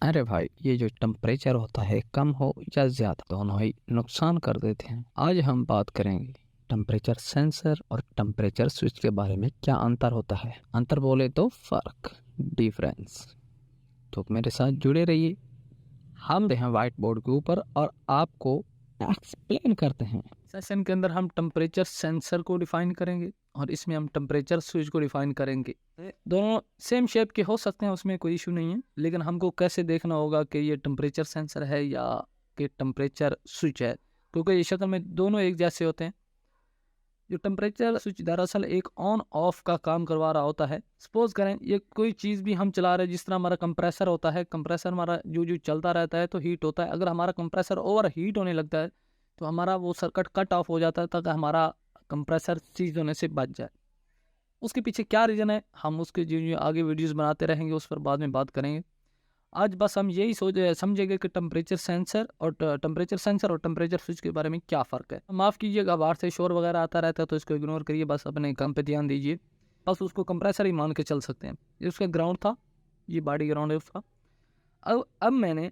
अरे भाई, ये जो टेम्परेचर होता है कम हो या ज़्यादा दोनों ही नुकसान कर देते हैं। आज हम बात करेंगे टेम्परेचर सेंसर और टेम्परेचर स्विच के बारे में। क्या अंतर होता है? अंतर बोले तो फर्क, डिफरेंस। तो मेरे साथ जुड़े रहिए। हम हैं व्हाइट बोर्ड के ऊपर और आपको एक्सप्लेन करते हैं। सेशन के अंदर हम टेम्परेचर सेंसर को डिफाइन करेंगे और इसमें हम टेम्परेचर स्विच को डिफाइन करेंगे। दोनों सेम शेप के हो सकते हैं, उसमें कोई इशू नहीं है, लेकिन हमको कैसे देखना होगा कि ये टेम्परेचर सेंसर है या कि टेम्परेचर स्विच है, क्योंकि ये शक्ल में दोनों एक जैसे होते हैं। जो टेम्परेचर स्विच दरअसल एक ऑन ऑफ का काम करवा रहा होता है। सपोज करें ये कोई चीज़ भी हम चला रहे हैं, जिस तरह हमारा कंप्रेसर होता है, कंप्रेसर हमारा जो जो चलता रहता है तो हीट होता है। अगर हमारा कंप्रेसर ओवर हीट होने लगता है तो हमारा वो सर्किट कट ऑफ हो जाता है ताकि हमारा कंप्रेसर चीज़ होने से बच जाए। उसके पीछे क्या रीज़न है, हम उसके जो जो आगे वीडियोस बनाते रहेंगे उस पर बाद में बात करेंगे। आज बस हम यही समझेंगे कि टेम्परेचर सेंसर और टेम्परेचर स्विच के बारे में क्या फ़र्क है। माफ़ कीजिएगा, बाहर से शोर वगैरह आता रहता है तो इसको इग्नोर करिए, बस अपने काम पे ध्यान दीजिए। बस उसको कंप्रेसर ही मान के चल सकते हैं। ये उसका ग्राउंड था, ये बॉडी ग्राउंड है उसका। अब मैंने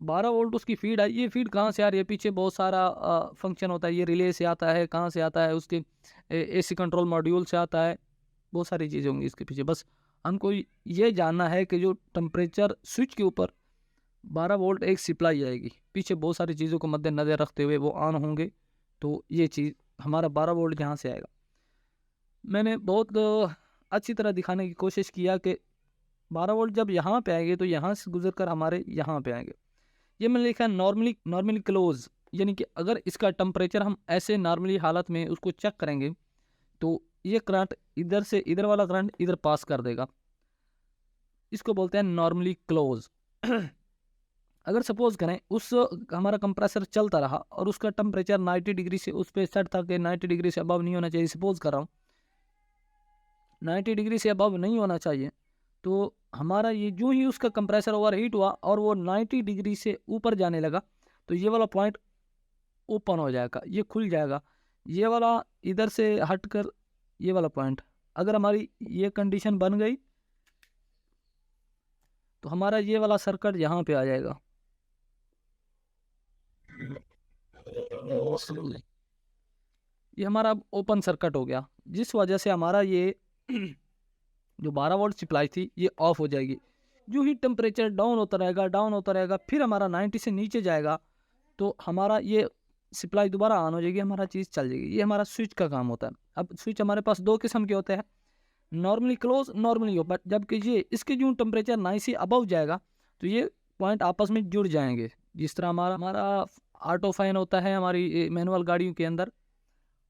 12 वोल्ट उसकी फीड आई। ये फीड कहाँ से आ रही है? पीछे बहुत सारा फंक्शन होता है। ये रिले से आता है, कहाँ से आता है? उसके AC कंट्रोल मॉड्यूल से आता है। बहुत सारी चीज़ें होंगी इसके पीछे। बस हमको ये जानना है कि जो टेम्परेचर स्विच के ऊपर 12 वोल्ट एक सप्लाई आएगी, पीछे बहुत सारी चीज़ों को मद्देनज़र रखते हुए वो ऑन होंगे, तो ये चीज़ हमारा 12 वोल्ट यहाँ से आएगा। मैंने बहुत अच्छी तरह दिखाने की कोशिश किया कि 12 वोल्ट जब यहाँ पे आएंगे तो यहाँ से गुजर कर हमारे यहाँ पे आएंगे। ये मैंने लिखा है नॉर्मली क्लोज, यानी कि अगर इसका टेम्परेचर हम ऐसे नॉर्मली हालत में उसको चेक करेंगे तो ये करंट इधर से इधर वाला करंट इधर पास कर देगा। इसको बोलते हैं नॉर्मली क्लोज। अगर सपोज करें उस हमारा कंप्रेसर चलता रहा और उसका टेम्परेचर 90 डिग्री से उस पर सेट था कि 90 डिग्री से अबव नहीं होना चाहिए, सपोज कर रहा हूँ 90 डिग्री से अबव नहीं होना चाहिए, तो हमारा ये जो ही उसका कंप्रेसर ओवर हीट हुआ और वो 90 डिग्री से ऊपर जाने लगा तो ये वाला पॉइंट ओपन हो जाएगा, ये खुल जाएगा। ये वाला इधर से हटकर ये वाला पॉइंट, अगर हमारी ये कंडीशन बन गई तो हमारा ये वाला सर्किट यहाँ पे आ जाएगा। ये हमारा अब ओपन सर्किट हो गया, जिस वजह से हमारा ये जो 12 वोल्ट सप्लाई थी ये ऑफ हो जाएगी। जो ही टेम्परेचर डाउन होता रहेगा, फिर हमारा 90 से नीचे जाएगा तो हमारा ये सप्लाई दोबारा ऑन हो जाएगी, हमारा चीज़ चल जाएगी। ये हमारा स्विच का काम होता है। अब स्विच हमारे पास दो किस्म के होते हैं, नॉर्मली क्लोज, नॉर्मली ओपन। जबकि ये इसके जो टेम्परेचर 90 से अबव जाएगा तो ये पॉइंट आपस में जुड़ जाएंगे। जिस तरह हमारा हमारा ऑटो फैन होता है हमारी मैनुअल गाड़ियों के अंदर,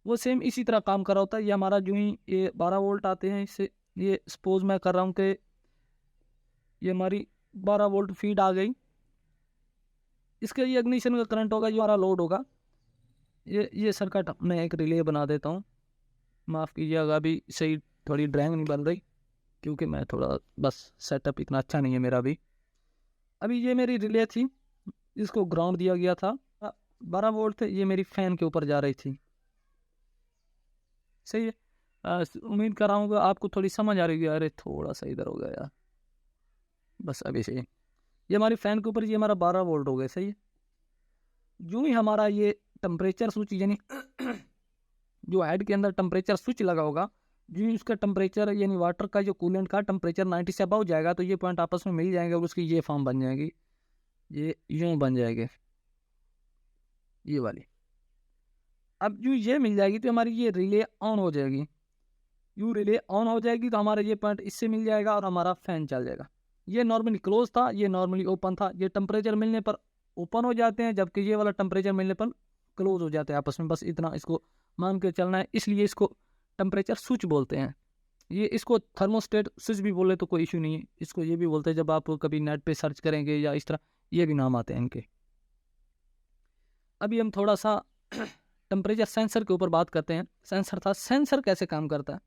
वो सेम इसी तरह काम कर रहा होता है। ये हमारा जो ही ये 12 वोल्ट आते हैं, इससे ये सपोज मैं कर रहा हूँ कि ये हमारी 12 वोल्ट फीड आ गई। इसका ये इग्निशन का करंट होगा, जो हमारा लोड होगा। ये सर्किट मैं एक रिले बना देता हूँ। माफ़ कीजिएगा, अभी सही थोड़ी ड्राइंग नहीं बन रही क्योंकि मैं थोड़ा बस सेटअप इतना अच्छा नहीं है मेरा भी। अभी ये मेरी रिले थी, इसको ग्राउंड दिया गया था। 12 वोल्ट थे, ये मेरी फ़ैन के ऊपर जा रही थी। सही है। उम्मीद कर रहा हूँ कि आपको थोड़ी समझ आ रही है। अरे थोड़ा सा इधर हो गया यार, बस अभी सही है। ये हमारी फ़ैन के ऊपर ये हमारा 12 वोल्ट हो गया। सही है। यूँ ही हमारा ये टेम्परेचर स्विच, यानी जो हेड के अंदर टेम्परेचर स्विच लगा होगा, जो ही उसका टेम्परेचर यानी वाटर का जो कूलेंट का टेम्परेचर 90 से अबव जाएगा तो ये पॉइंट आपस में मिल जाएंगे और उसकी ये फॉर्म बन जाएगी, ये यूँ बन जाएगी, ये वाली। अब जो ये मिल जाएगी तो हमारी ये रिले ऑन हो जाएगी। यूँ रिले ऑन हो जाएगी तो हमारा ये पॉइंट इससे मिल जाएगा और हमारा फ़ैन चल जाएगा। ये नॉर्मली क्लोज था, ये नॉर्मली ओपन था। ये टेम्परेचर मिलने पर ओपन हो जाते हैं, जबकि ये वाला टेम्परेचर मिलने पर क्लोज हो जाते हैं आपस में। बस इतना इसको मान के चलना है, इसलिए इसको टेम्परेचर स्विच बोलते हैं। ये इसको थर्मोस्टेट स्विच भी बोले तो कोई इशू नहीं है। इसको ये भी बोलते हैं, जब आप कभी नेट पे सर्च करेंगे या इस तरह, ये भी नाम आते हैं इनके। अभी हम थोड़ा सा टेम्परेचर सेंसर के ऊपर बात करते हैं। सेंसर कैसे काम करता है।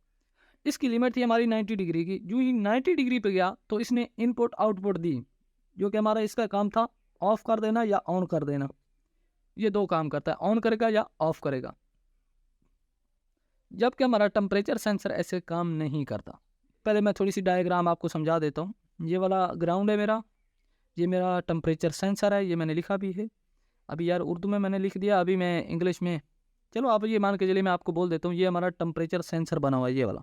इसकी लिमिट थी हमारी 90 डिग्री की। जो ही 90 डिग्री पे गया तो इसने इनपुट आउटपुट दी, जो कि हमारा इसका काम था ऑफ कर देना या ऑन कर देना। ये दो काम करता है, ऑन करेगा या ऑफ करेगा। जबकि हमारा टेम्परेचर सेंसर ऐसे काम नहीं करता। पहले मैं थोड़ी सी डायग्राम आपको समझा देता हूँ। ये वाला ग्राउंड है मेरा, ये मेरा टेम्परेचर सेंसर है, ये मैंने लिखा भी है। अभी यार उर्दू में मैंने लिख दिया, अभी मैं इंग्लिश में, चलो आप ये मान के चलिए मैं आपको बोल देता हूँ, ये हमारा टेम्परेचर सेंसर बना हुआ है, ये वाला,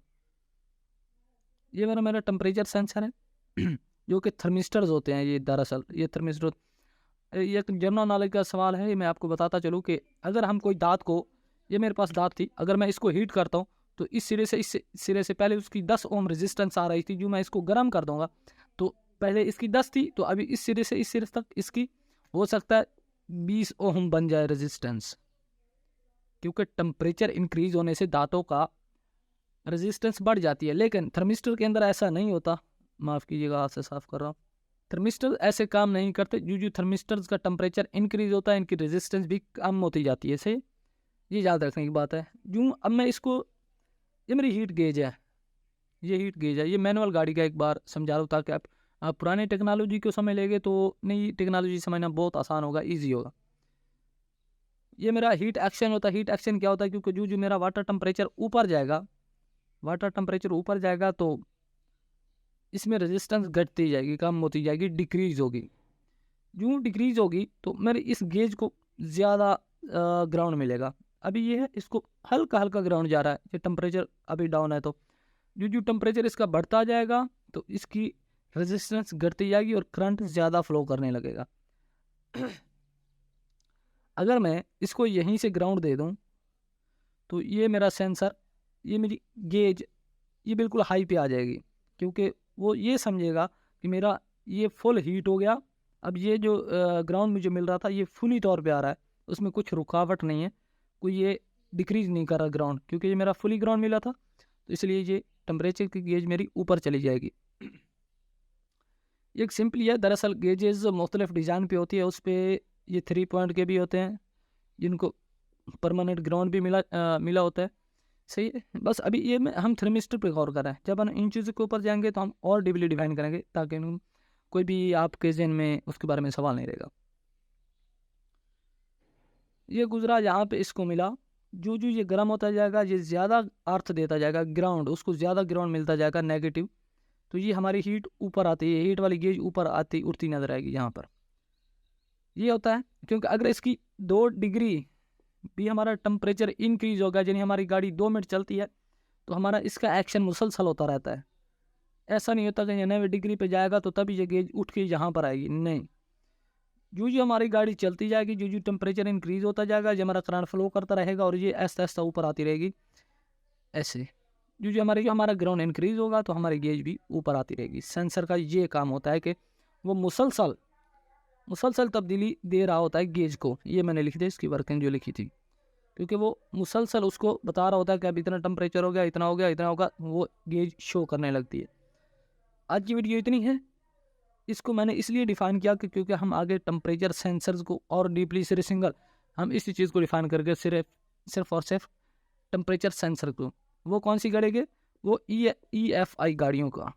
ये वाला मेरा टेम्परेचर सेंसर है जो कि थर्मिस्टर्स होते हैं ये, दरअसल ये थर्मिस्टर। ये एक जनरल नॉलेज का सवाल है, मैं आपको बताता चलूँ कि अगर हम कोई दांत को, ये मेरे पास दांत थी, अगर मैं इसको हीट करता हूँ तो इस सिरे से पहले उसकी 10 ओम रेजिस्टेंस आ रही थी, जो मैं इसको गर्म कर दूंगा तो पहले इसकी 10 थी, तो अभी इस सिरे से इस सिरे तक इसकी हो सकता है 20 ओम बन जाए रेजिस्टेंस, क्योंकि टेम्परेचर इंक्रीज होने से दांतों का रेजिस्टेंस बढ़ जाती है। लेकिन थर्मिस्टर के अंदर ऐसा नहीं होता, माफ़ कीजिएगा हाथ से साफ कर रहा हूँ, थर्मिस्टर ऐसे काम नहीं करते। जो थर्मिस्टर्स का टेम्परेचर इंक्रीज होता है, इनकी रेजिस्टेंस भी कम होती जाती है, से ये याद रखने की बात है। जो अब मैं इसको, ये मेरी हीट गेज है, ये हीट गेज है, ये मैनुअल गाड़ी का एक बार समझा रहा हूँ ताकि आप पुरानी टेक्नोलॉजी को समझ लेंगे तो नई टेक्नोलॉजी समझना बहुत आसान होगा, ईजी होगा। ये मेरा हीट एक्शन होता है। हीट एक्शन क्या होता है, क्योंकि जो मेरा वाटर टेम्परेचर ऊपर जाएगा, वाटर टेम्परेचर ऊपर जाएगा तो इसमें रेजिस्टेंस घटती जाएगी, कम होती जाएगी, डिक्रीज होगी। जो डिक्रीज होगी तो मेरे इस गेज को ज़्यादा ग्राउंड मिलेगा। अभी ये है, इसको हल्का हल्का ग्राउंड जा रहा है, ये टेम्परेचर अभी डाउन है, तो जो टेम्परेचर इसका बढ़ता जाएगा तो इसकी रेजिस्टेंस घटती जाएगी और करंट ज़्यादा फ्लो करने लगेगा। अगर मैं इसको यहीं से ग्राउंड दे दूं तो ये मेरा सेंसर, ये मेरी गेज, ये बिल्कुल हाई पे आ जाएगी, क्योंकि वो ये समझेगा कि मेरा ये फुल हीट हो गया। अब ये जो ग्राउंड मुझे मिल रहा था ये फुली तौर पे आ रहा है, उसमें कुछ रुकावट नहीं है, कोई ये डिक्रीज नहीं कर रहा ग्राउंड, क्योंकि ये मेरा फुली ग्राउंड मिला था, तो इसलिए ये टेम्परेचर की गेज मेरी ऊपर चली जाएगी। एक सिंपली है, दरअसल गेजेस मुख्तलिफ डिज़ाइन पे होती है, उस पर ये 3 पॉइंट के भी होते हैं, जिनको परमानेंट ग्राउंड भी मिला होता है, सही है। बस अभी ये में हम थर्मिस्टर पे गौर कर रहे हैं, जब हम इन चीज़ों के ऊपर जाएंगे तो हम और डीपली डिफाइन करेंगे, ताकि कोई भी आपके जहन में उसके बारे में सवाल नहीं रहेगा। ये गुजरा यहाँ पे, इसको मिला, जो ये गर्म होता जाएगा, ये ज़्यादा अर्थ देता जाएगा ग्राउंड, उसको ज़्यादा ग्राउंड मिलता जाएगा नेगेटिव, तो ये हमारी हीट ऊपर आती है, हीट वाली गेज ऊपर आती उड़ती नजर आएगी यहाँ पर। ये होता है क्योंकि अगर इसकी 2 डिग्री भी हमारा टेम्परेचर इंक्रीज होगा, यानी हमारी गाड़ी 2 मिनट चलती है तो हमारा इसका एक्शन मुसलसल होता रहता है। ऐसा नहीं होता कि 90 डिग्री पे जाएगा तो तभी ये गेज उठ के यहाँ पर आएगी, नहीं। जो हमारी गाड़ी चलती जाएगी, जो टेम्परेचर इंक्रीज होता जाएगा, जो हमारा करंट फ्लो करता रहेगा और ये ऐसा ऐसा ऊपर आती रहेगी ऐसे। जो हमारा ग्राउंड इंक्रीज होगा तो हमारी गेज भी ऊपर आती रहेगी। सेंसर का ये काम होता है कि वो मुसलसल तब्दीली दे रहा होता है गेज को। ये मैंने लिख दिया, इसकी वर्किंग जो लिखी थी, क्योंकि वो मुसलसल उसको बता रहा होता है कि अब इतना टेम्परेचर हो गया, इतना हो गया, इतना होगा, वो गेज शो करने लगती है। आज की वीडियो इतनी है, इसको मैंने इसलिए डिफाइन किया कि क्योंकि हम आगे टेम्परेचर सेंसर्स को और डीपली सिर्फ सिंगल हम इसी चीज़ को डिफाइन करके सिर्फ और सिर्फ टेम्परेचर सेंसर को, वो कौन सी गाड़ी के, वो EFI गाड़ियों का,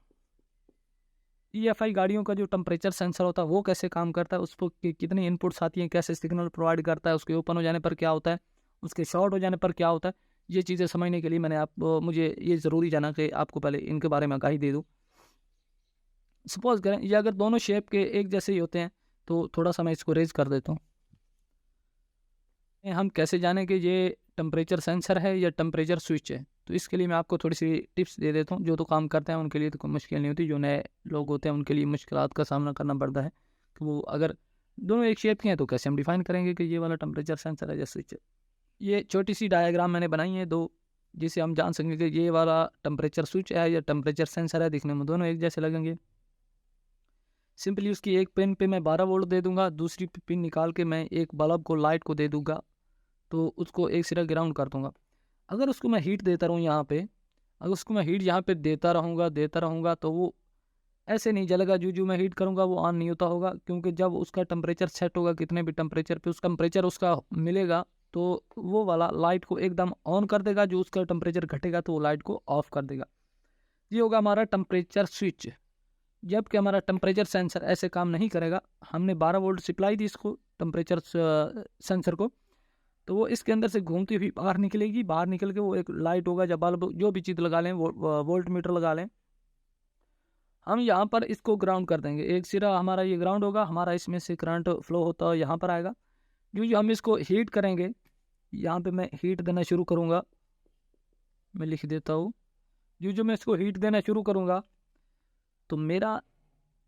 EFI गाड़ियों का जो टेम्परेचर सेंसर होता है वो कैसे काम करता है, उस पर कितनी इनपुट्स आती हैं, कैसे सिग्नल प्रोवाइड करता है, उसके ओपन हो जाने पर क्या होता है, उसके शॉर्ट हो जाने पर क्या होता है, ये चीज़ें समझने के लिए मुझे ये ज़रूरी जाना कि आपको पहले इनके बारे में आगाही दे दूँ। सपोज करें ये अगर दोनों शेप के एक जैसे ही होते हैं तो थोड़ा सा मैं इसको रेज कर देता हूँ। हम कैसे जाने कि ये टेम्परेचर सेंसर है या टेम्परेचर स्विच है, तो इसके लिए मैं आपको थोड़ी सी टिप्स दे देता हूँ। जो तो काम करते हैं उनके लिए तो कोई मुश्किल नहीं होती, जो नए लोग होते हैं उनके लिए मुश्किलात का सामना करना पड़ता है कि वो अगर दोनों एक शेप के हैं तो कैसे हम डिफाइन करेंगे कि ये वाला टेम्परेचर सेंसर है या स्विच है। ये छोटी सी डायग्राम मैंने बनाई है 2, जिससे हम जान सकेंगे कि ये वाला टेम्परेचर स्विच है या टेम्परेचर सेंसर है। दिखने में दोनों एक जैसे लगेंगे। सिंपली उसकी एक पिन पे मैं 12 वोल्ट दे दूंगा, दूसरी पिन निकाल के मैं एक बल्ब को, लाइट को दे दूंगा, तो उसको एक सिरा ग्राउंड कर दूंगा। अगर उसको मैं हीट देता रहूँ यहाँ पे, अगर उसको मैं हीट यहाँ पे देता रहूँगा तो वो ऐसे नहीं जलेगा। जो मैं हीट करूँगा वो ऑन नहीं होता होगा, क्योंकि जब उसका टेम्परेचर सेट होगा कितने भी टेम्परेचर पे, उस टेम्परेचर उसका मिलेगा तो वो वाला लाइट को एकदम ऑन कर देगा, जो उसका टेम्परेचर घटेगा तो वो लाइट को ऑफ कर देगा। ये होगा हमारा टेम्परेचर स्विच। जबकि हमारा टेम्परेचर सेंसर ऐसे काम नहीं करेगा। हमने 12 वोल्ट सप्लाई दी इसको टेम्परेचर सेंसर को, तो वो इसके अंदर से घूमती हुई बाहर निकलेगी। बाहर निकल के वो एक लाइट होगा, जब बल्ब जो भी चीज़ लगा लें, वोल्ट मीटर लगा लें, हम यहाँ पर इसको ग्राउंड कर देंगे। एक सिरा हमारा ये ग्राउंड होगा, हमारा इसमें से करंट फ्लो होता हुआ यहाँ पर आएगा। जो हम इसको हीट करेंगे, यहाँ पे मैं हीट देना शुरू करूँगा, मैं लिख देता हूँ। जो मैं इसको हीट देना शुरू करूँगा तो मेरा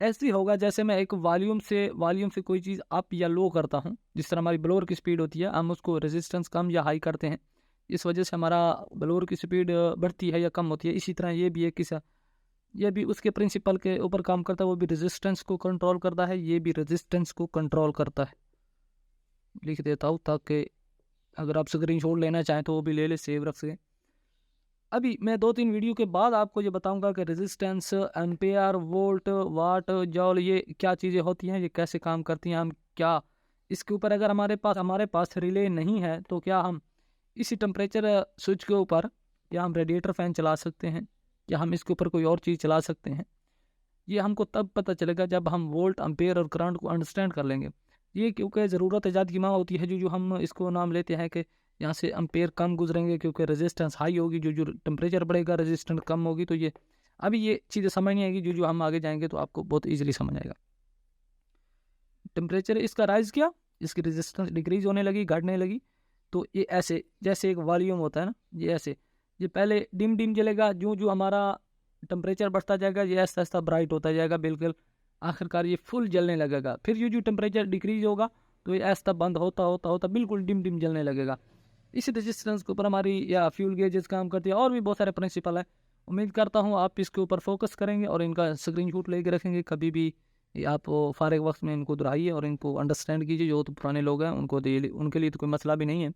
ऐसे ही होगा जैसे मैं एक वॉल्यूम से कोई चीज़ अप या लो करता हूँ। जिस तरह हमारी ब्लोअर की स्पीड होती है, हम उसको रेजिस्टेंस कम या हाई करते हैं, इस वजह से हमारा ब्लोअर की स्पीड बढ़ती है या कम होती है। इसी तरह ये भी ये भी उसके प्रिंसिपल के ऊपर काम करता है। वो भी रेजिस्टेंस को कंट्रोल करता है, ये भी रेजिस्टेंस को कंट्रोल करता है। लिख देता हूँ ताकि अगर आप स्क्रीनशॉट लेना चाहें तो वो भी ले ले, सेव रख सकें। अभी मैं 2-3 वीडियो के बाद आपको ये बताऊंगा कि रेजिस्टेंस, एम्पेयर, वोल्ट, वाट, जॉल ये क्या चीज़ें होती हैं, ये कैसे काम करती हैं। हम क्या इसके ऊपर अगर हमारे पास रिले नहीं है तो क्या हम इसी टेम्परेचर स्विच के ऊपर या हम रेडिएटर फ़ैन चला सकते हैं, या हम इसके ऊपर कोई और चीज़ चला सकते हैं। ये हमको तब पता चलेगा जब हम वोल्ट, एम्पेयर और करंट को अंडरस्टैंड कर लेंगे। ये क्योंकि ज़रूरत ईजाद की माँ होती है, जो हम इसको नाम लेते हैं कि यहाँ से एम्पेयर कम गुजरेंगे क्योंकि रेजिस्टेंस हाई होगी, जो टेम्परेचर बढ़ेगा रेजिस्टेंस कम होगी। तो ये अभी ये चीज़ें समझ नहीं आएगी, जो हम आगे जाएंगे तो आपको बहुत ईजिली समझ आएगा। टेम्परेचर इसका राइज किया, इसकी रेजिस्टेंस डिक्रीज होने लगी, घटने लगी। तो ये ऐसे जैसे एक वॉल्यूम होता है ना, ये ऐसे ये पहले डिम जलेगा, जो हमारा टेम्परेचर बढ़ता जाएगा ये आहिस्ता आहिस्ता ब्राइट होता जाएगा, बिल्कुल आखिरकार ये फुल जलने लगेगा। फिर जो टेम्परेचर डिक्रीज होगा तो ये आहिस्ता बंद होता होता होता बिल्कुल डिम जलने लगेगा। इसी रेजिस्टेंस के ऊपर हमारी या फ्यूल गेजेस काम करती है, और भी बहुत सारे प्रिंसिपल है। उम्मीद करता हूँ आप इसके ऊपर फोकस करेंगे और इनका स्क्रीनशॉट लेके रखेंगे। कभी भी आप फारिग वक्त में इनको दोहराइए और इनको अंडरस्टैंड कीजिए। जो तो पुराने लोग हैं उनके लिए तो कोई मसला भी नहीं है।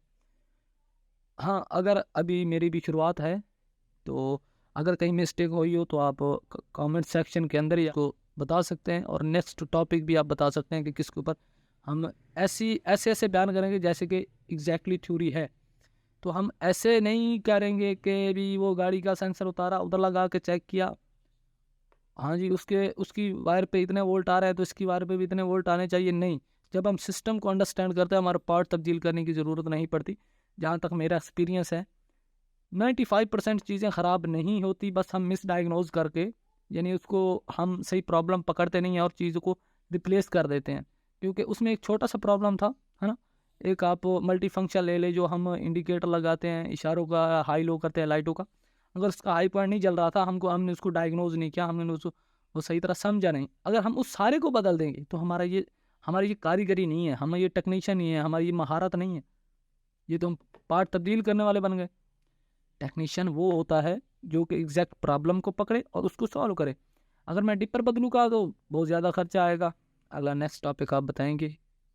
हाँ, अगर अभी मेरी भी शुरुआत है तो अगर कहीं मिस्टेक हुई हो तो आप कमेंट सेक्शन के अंदर ही आपको बता सकते हैं, और नेक्स्ट टॉपिक भी आप बता सकते हैं कि किसके ऊपर हम ऐसे बयान करेंगे जैसे कि एग्जैक्टली थ्योरी है। तो हम ऐसे नहीं करेंगे कि भी वो गाड़ी का सेंसर उतारा, उधर लगा के चेक किया, हाँ जी उसकी वायर पे इतने वोल्ट आ रहे हैं तो इसकी वायर पे भी इतने वोल्ट आने चाहिए। नहीं, जब हम सिस्टम को अंडरस्टैंड करते हैं हमारा पार्ट तब्दील करने की ज़रूरत नहीं पड़ती। जहाँ तक मेरा एक्सपीरियंस है 95% चीज़ें ख़राब नहीं होती, बस हम मिसडायग्नोज करके यानी उसको हम सही प्रॉब्लम पकड़ते नहीं हैं और चीज़ों को रिप्लेस कर देते हैं। क्योंकि उसमें एक छोटा सा प्रॉब्लम था, है ना। एक आप मल्टी फंक्शन ले जो हम इंडिकेटर लगाते हैं, इशारों का हाई लो करते हैं लाइटों का, अगर उसका हाई पॉइंट नहीं जल रहा था, हमने उसको डायग्नोज नहीं किया, हमने उसको वो सही तरह समझा नहीं। अगर हम उस सारे को बदल देंगे तो हमारी ये कारीगरी नहीं है, हमें ये टेक्नीशियन नहीं है, हमारी ये महारत नहीं है, ये तो हम पार्ट तब्दील करने वाले बन गए। टेक्नीशियन वो होता है जो कि एग्जैक्ट प्रॉब्लम को पकड़े और उसको सॉल्व करे। अगर मैं डिपर बदलूँगा तो बहुत ज़्यादा खर्चा आएगा। अगला नेक्स्ट टॉपिक आप बताएंगे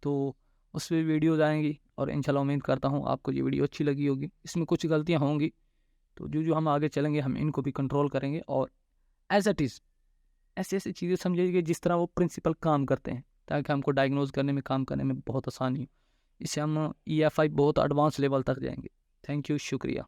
तो उस पर वीडियोज़ आएंगी, और इंशाल्लाह उम्मीद करता हूँ आपको ये वीडियो अच्छी लगी होगी। इसमें कुछ गलतियाँ होंगी तो जो हम आगे चलेंगे हम इनको भी कंट्रोल करेंगे, और एज इट इज़ ऐसी चीज़ें समझिए जिस तरह वो प्रिंसिपल काम करते हैं, ताकि हमको डायग्नोज करने में, काम करने में बहुत आसानी हो। इससे हम EFI बहुत एडवांस लेवल तक जाएंगे। थैंक यू, शुक्रिया।